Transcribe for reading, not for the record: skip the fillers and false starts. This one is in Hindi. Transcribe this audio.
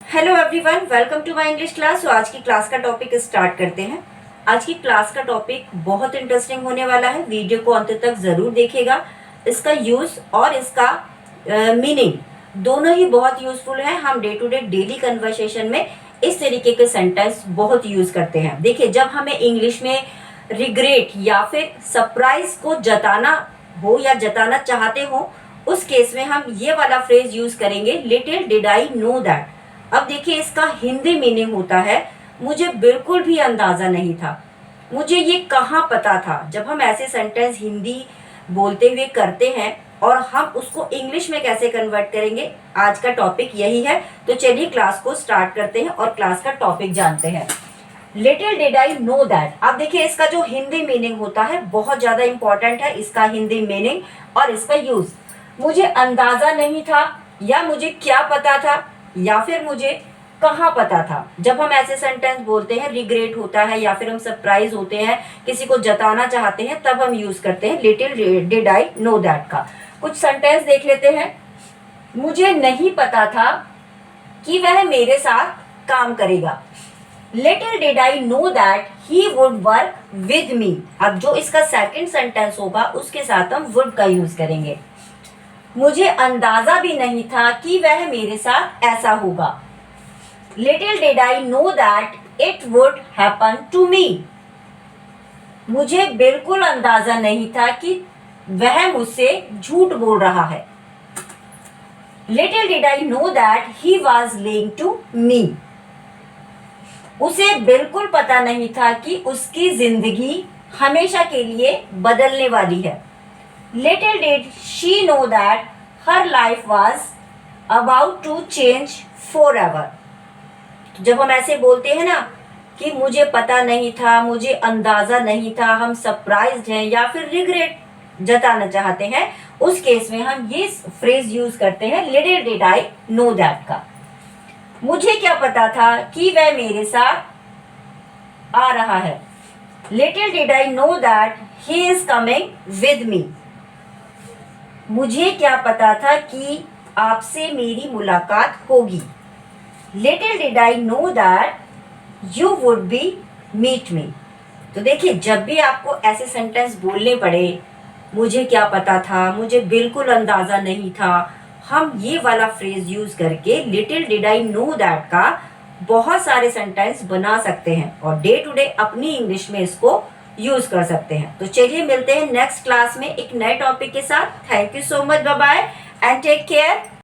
Hello everyone, welcome to my English class. तो आज की क्लास का टॉपिक स्टार्ट करते हैं। आज की क्लास का टॉपिक बहुत इंटरेस्टिंग होने वाला है। वीडियो को अंत तक जरूर देखिएगा। इसका यूज और इसका मीनिंग दोनों ही बहुत यूजफुल है। हम day to day daily conversation में इस तरीके के सेंटेंस बहुत यूज करते हैं। देखिए, जब हमें इंग्लिश में रिग्रेट या फिर सरप्राइज को जताना हो या जताना चाहते हो, उस केस में हम ये वाला फ्रेज यूज करेंगे, little did I know that. अब देखिए, इसका हिंदी मीनिंग होता है, मुझे बिल्कुल भी अंदाजा नहीं था, मुझे ये कहाँ पता था। जब हम ऐसे सेंटेंस हिंदी बोलते हुए करते हैं और हम उसको इंग्लिश में कैसे कन्वर्ट करेंगे, आज का टॉपिक यही है। तो चलिए क्लास को स्टार्ट करते हैं और क्लास का टॉपिक जानते हैं। Little did I know that. अब देखिए, इसका जो हिंदी मीनिंग होता है बहुत ज्यादा इंपॉर्टेंट है। इसका हिंदी मीनिंग और इसका यूज, मुझे अंदाजा नहीं था, या मुझे क्या पता था, या फिर मुझे कहाँ पता था। जब हम ऐसे सेंटेंस बोलते हैं, रिग्रेट होता है या फिर हम सरप्राइज होते हैं, किसी को जताना चाहते हैं, तब हम यूज करते हैं little did I know that का। कुछ सेंटेंस देख लेते हैं। मुझे नहीं पता था कि वह मेरे साथ काम करेगा। Little did I know that he would work with me. अब जो इसका सेकंड सेंटेंस होगा उसके साथ हम वुड का यूज करेंगे। मुझे अंदाजा भी नहीं था कि वह मेरे साथ ऐसा होगा। Little did I know that it would happen to me. मुझे बिल्कुल अंदाजा नहीं था कि वह मुझसे झूठ बोल रहा है। Little did I know that he was lying to me. उसे बिल्कुल पता नहीं था कि उसकी जिंदगी हमेशा के लिए बदलने वाली है। Little did she know that her life was about to change forever. जब हम ऐसे बोलते हैं ना कि मुझे पता नहीं था, मुझे अंदाजा नहीं था, हम सरप्राइज्ड हैं या फिर रिग्रेट जताना चाहते हैं, उस केस में हम ये फ्रेज यूज करते हैं, little did I know that का। मुझे क्या पता था कि वह मेरे साथ आ रहा है। Little did I know that he is coming with me. मुझे क्या पता था कि आपसे मेरी मुलाकात होगी। Little did I know that you would be meet me. तो देखिए, जब भी आपको ऐसे सेंटेंस बोलने पड़े, मुझे क्या पता था, मुझे बिल्कुल अंदाजा नहीं था, हम ये वाला फ्रेज यूज करके little did I know that का बहुत सारे सेंटेंस बना सकते हैं और डे टू डे अपनी इंग्लिश में इसको यूज कर सकते हैं। तो चलिए मिलते हैं नेक्स्ट क्लास में एक नए टॉपिक के साथ। Thank you so much, bye bye and take care.